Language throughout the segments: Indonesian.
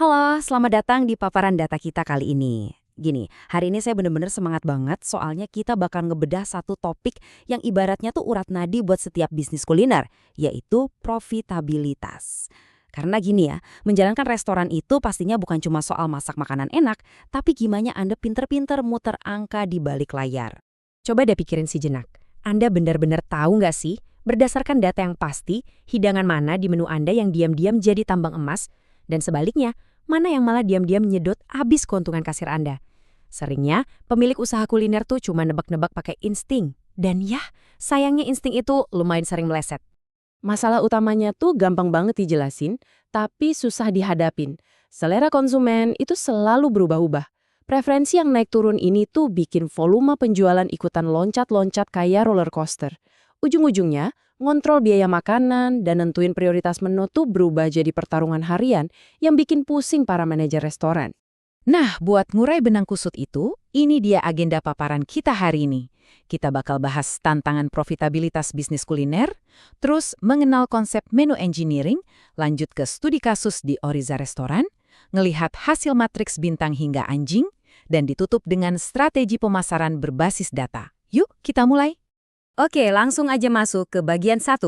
Halo, selamat datang di paparan data kita kali ini. Gini, hari ini saya bener-bener semangat banget soalnya kita bakal ngebedah satu topik yang ibaratnya tuh urat nadi buat setiap bisnis kuliner, yaitu profitabilitas. Karena gini ya, menjalankan restoran itu pastinya bukan cuma soal masak makanan enak, tapi gimana Anda pinter-pinter muter angka di balik layar. Coba deh pikirin sejenak. Anda benar-benar tahu nggak sih, berdasarkan data yang pasti, hidangan mana di menu Anda yang diam-diam jadi tambang emas, dan sebaliknya, mana yang malah diam-diam nyedot habis keuntungan kasir Anda. Seringnya, pemilik usaha kuliner tuh cuma nebak-nebak pakai insting. Dan ya, sayangnya insting itu lumayan sering meleset. Masalah utamanya tuh gampang banget dijelasin, tapi susah dihadapin. Selera konsumen itu selalu berubah-ubah. Preferensi yang naik turun ini tuh bikin volume penjualan ikutan loncat-loncat kayak roller coaster. Ujung-ujungnya, ngontrol biaya makanan dan nentuin prioritas menu tuh berubah jadi pertarungan harian yang bikin pusing para manajer restoran. Nah, buat ngurai benang kusut itu, ini dia agenda paparan kita hari ini. Kita bakal bahas tantangan profitabilitas bisnis kuliner, terus mengenal konsep menu engineering, lanjut ke studi kasus di Oriza Restoran, ngelihat hasil matriks bintang hingga anjing, dan ditutup dengan strategi pemasaran berbasis data. Yuk, kita mulai. Oke, langsung aja masuk ke bagian 1,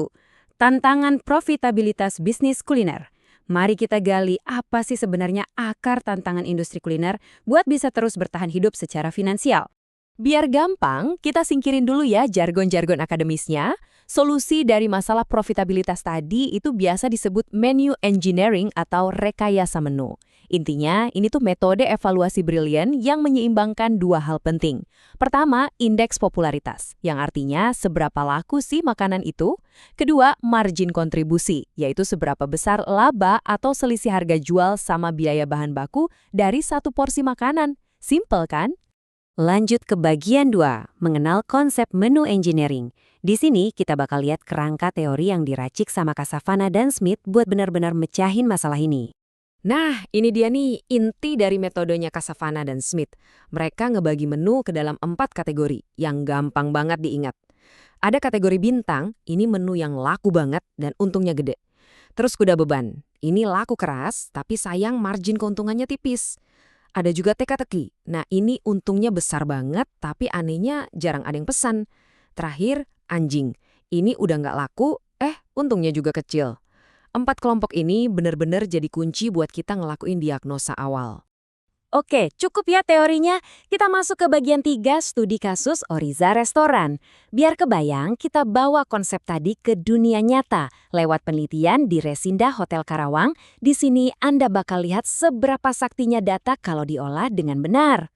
tantangan profitabilitas bisnis kuliner. Mari kita gali apa sih sebenarnya akar tantangan industri kuliner buat bisa terus bertahan hidup secara finansial. Biar gampang, kita singkirin dulu ya jargon-jargon akademisnya. Solusi dari masalah profitabilitas tadi itu biasa disebut menu engineering atau rekayasa menu. Intinya, ini tuh metode evaluasi brilian yang menyeimbangkan dua hal penting. Pertama, indeks popularitas, yang artinya seberapa laku sih makanan itu. Kedua, margin kontribusi, yaitu seberapa besar laba atau selisih harga jual sama biaya bahan baku dari satu porsi makanan. Simple kan? Lanjut ke bagian 2, mengenal konsep menu engineering. Di sini kita bakal lihat kerangka teori yang diracik sama Kasavana dan Smith buat benar-benar mecahin masalah ini. Nah, ini dia nih inti dari metodenya Kasavana dan Smith. Mereka ngebagi menu ke dalam 4 kategori yang gampang banget diingat. Ada kategori bintang, ini menu yang laku banget dan untungnya gede. Terus kuda beban, ini laku keras tapi sayang margin keuntungannya tipis. Ada juga teka-teki. Nah, ini untungnya besar banget, tapi anehnya jarang ada yang pesan. Terakhir, anjing. Ini udah nggak laku, untungnya juga kecil. 4 kelompok ini benar-benar jadi kunci buat kita ngelakuin diagnosa awal. Oke, cukup ya teorinya. Kita masuk ke bagian 3, studi kasus Oriza Restoran. Biar kebayang, kita bawa konsep tadi ke dunia nyata. Lewat penelitian di Resinda Hotel Karawang, di sini Anda bakal lihat seberapa saktinya data kalau diolah dengan benar.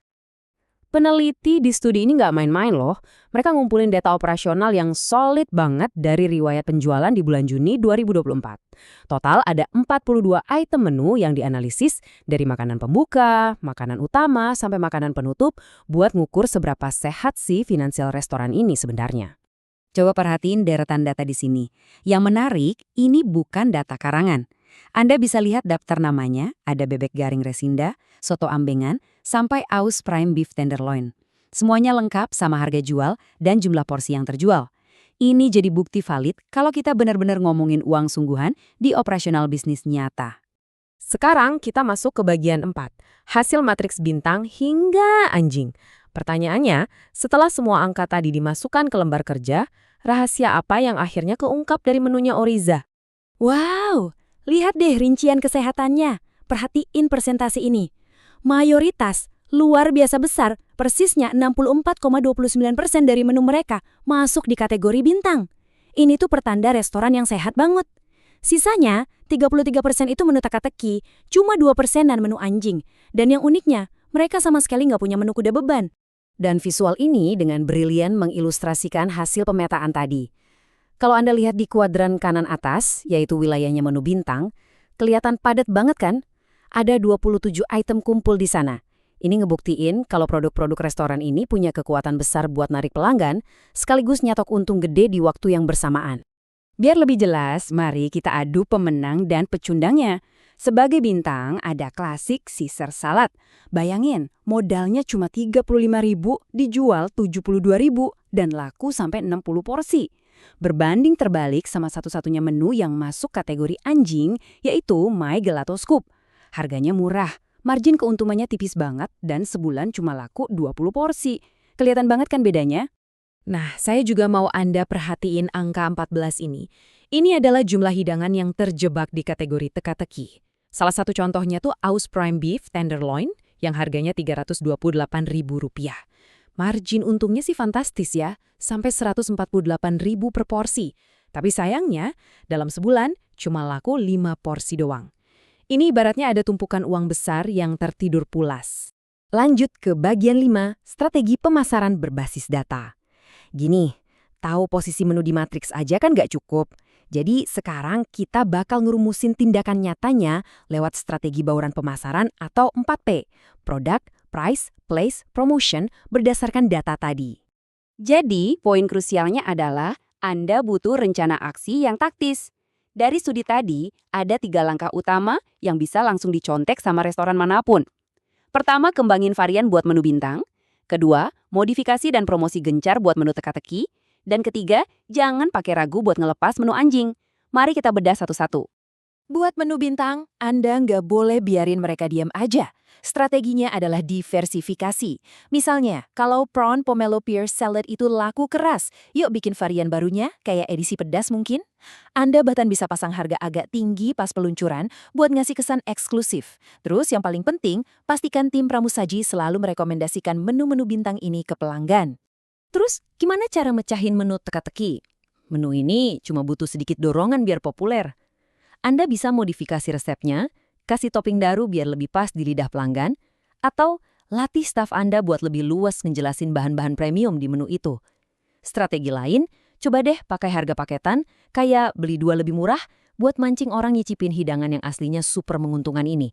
Peneliti di studi ini nggak main-main loh. Mereka ngumpulin data operasional yang solid banget dari riwayat penjualan di bulan Juni 2024. Total ada 42 item menu yang dianalisis dari makanan pembuka, makanan utama, sampai makanan penutup buat ngukur seberapa sehat sih finansial restoran ini sebenarnya. Coba perhatiin deretan data di sini. Yang menarik, ini bukan data karangan. Anda bisa lihat daftar namanya, ada bebek garing Resinda, soto ambengan, sampai aus prime beef tenderloin. Semuanya lengkap sama harga jual dan jumlah porsi yang terjual. Ini jadi bukti valid kalau kita benar-benar ngomongin uang sungguhan di operasional bisnis nyata. Sekarang kita masuk ke bagian 4, hasil matriks bintang hingga anjing. Pertanyaannya, setelah semua angka tadi dimasukkan ke lembar kerja, rahasia apa yang akhirnya keungkap dari menunya Oriza? Wow, lihat deh rincian kesehatannya. Perhatiin persentase ini. Mayoritas, luar biasa besar, persisnya 64,29% dari menu mereka masuk di kategori bintang. Ini tuh pertanda restoran yang sehat banget. Sisanya, 33% itu menu teka-teki, cuma 2%-an menu anjing. Dan yang uniknya, mereka sama sekali nggak punya menu kuda beban. Dan visual ini dengan brilian mengilustrasikan hasil pemetaan tadi. Kalau Anda lihat di kuadran kanan atas, yaitu wilayahnya menu bintang, kelihatan padat banget kan? Ada 27 item kumpul di sana. Ini ngebuktiin kalau produk-produk restoran ini punya kekuatan besar buat narik pelanggan, sekaligus nyatok untung gede di waktu yang bersamaan. Biar lebih jelas, mari kita adu pemenang dan pecundangnya. Sebagai bintang, ada klasik Caesar salad. Bayangin, modalnya cuma 35.000, dijual 72.000, dan laku sampai 60 porsi. Berbanding terbalik sama satu-satunya menu yang masuk kategori anjing, yaitu My Gelato Scoop. Harganya murah, margin keuntungannya tipis banget, dan sebulan cuma laku 20 porsi. Kelihatan banget kan bedanya? Nah, saya juga mau Anda perhatiin angka 14 ini. Ini adalah jumlah hidangan yang terjebak di kategori teka-teki. Salah satu contohnya tuh Aus Prime Beef Tenderloin yang harganya Rp328.000. Margin untungnya sih fantastis ya, sampai Rp148.000 per porsi. Tapi sayangnya, dalam sebulan cuma laku 5 porsi doang. Ini ibaratnya ada tumpukan uang besar yang tertidur pulas. Lanjut ke bagian 5, strategi pemasaran berbasis data. Gini, tahu posisi menu di matriks aja kan nggak cukup. Jadi sekarang kita bakal ngerumusin tindakan nyatanya lewat strategi bauran pemasaran atau 4P. Product, Price, Place, Promotion berdasarkan data tadi. Jadi, poin krusialnya adalah Anda butuh rencana aksi yang taktis. Dari studi tadi, ada 3 langkah utama yang bisa langsung dicontek sama restoran manapun. Pertama, kembangin varian buat menu bintang. Kedua, modifikasi dan promosi gencar buat menu teka-teki. Dan ketiga, jangan pakai ragu buat ngelepas menu anjing. Mari kita bedah satu-satu. Buat menu bintang, Anda nggak boleh biarin mereka diam aja. Strateginya adalah diversifikasi. Misalnya, kalau prawn pomelo pear salad itu laku keras, yuk bikin varian barunya, kayak edisi pedas mungkin. Anda bahkan bisa pasang harga agak tinggi pas peluncuran buat ngasih kesan eksklusif. Terus yang paling penting, pastikan tim pramusaji selalu merekomendasikan menu-menu bintang ini ke pelanggan. Terus, gimana cara mecahin menu teka-teki? Menu ini cuma butuh sedikit dorongan biar populer. Anda bisa modifikasi resepnya, kasih topping daru biar lebih pas di lidah pelanggan, atau latih staf Anda buat lebih luas ngejelasin bahan-bahan premium di menu itu. Strategi lain, coba deh pakai harga paketan, kayak beli 2 lebih murah, buat mancing orang nyicipin hidangan yang aslinya super menguntungkan ini.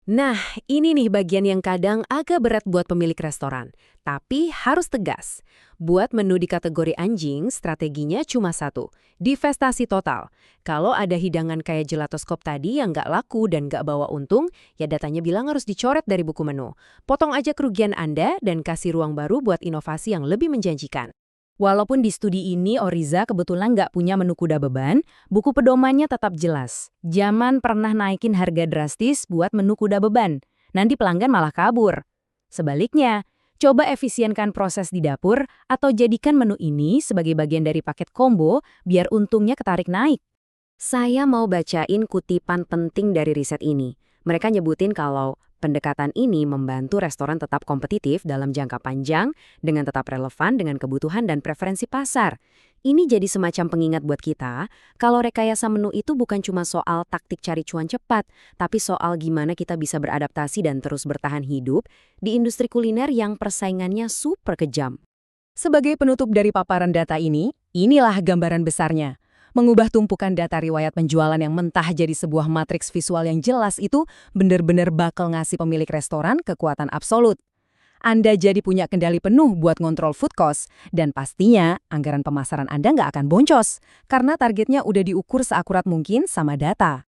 Nah, ini nih bagian yang kadang agak berat buat pemilik restoran. Tapi harus tegas. Buat menu di kategori anjing, strateginya cuma satu, divestasi total. Kalau ada hidangan kayak gelatoskop tadi yang nggak laku dan nggak bawa untung, ya datanya bilang harus dicoret dari buku menu. Potong aja kerugian Anda dan kasih ruang baru buat inovasi yang lebih menjanjikan. Walaupun di studi ini Oriza kebetulan nggak punya menu kuda beban, buku pedomannya tetap jelas. Jangan pernah naikin harga drastis buat menu kuda beban. Nanti pelanggan malah kabur. Sebaliknya, coba efisienkan proses di dapur atau jadikan menu ini sebagai bagian dari paket combo biar untungnya ketarik naik. Saya mau bacain kutipan penting dari riset ini. Mereka nyebutin kalau pendekatan ini membantu restoran tetap kompetitif dalam jangka panjang dengan tetap relevan dengan kebutuhan dan preferensi pasar. Ini jadi semacam pengingat buat kita, kalau rekayasa menu itu bukan cuma soal taktik cari cuan cepat, tapi soal gimana kita bisa beradaptasi dan terus bertahan hidup di industri kuliner yang persaingannya super kejam. Sebagai penutup dari paparan data ini, inilah gambaran besarnya. Mengubah tumpukan data riwayat penjualan yang mentah jadi sebuah matriks visual yang jelas itu benar-benar bakal ngasih pemilik restoran kekuatan absolut. Anda jadi punya kendali penuh buat ngontrol food cost, dan pastinya anggaran pemasaran Anda nggak akan boncos, karena targetnya udah diukur seakurat mungkin sama data.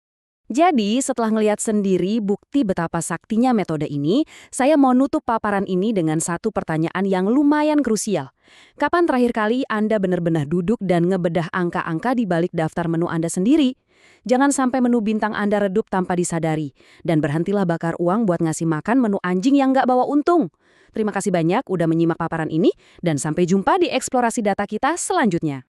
Jadi, setelah ngelihat sendiri bukti betapa saktinya metode ini, saya mau nutup paparan ini dengan satu pertanyaan yang lumayan krusial. Kapan terakhir kali Anda benar-benar duduk dan ngebedah angka-angka di balik daftar menu Anda sendiri? Jangan sampai menu bintang Anda redup tanpa disadari. Dan berhentilah bakar uang buat ngasih makan menu anjing yang nggak bawa untung. Terima kasih banyak udah menyimak paparan ini, dan sampai jumpa di eksplorasi data kita selanjutnya.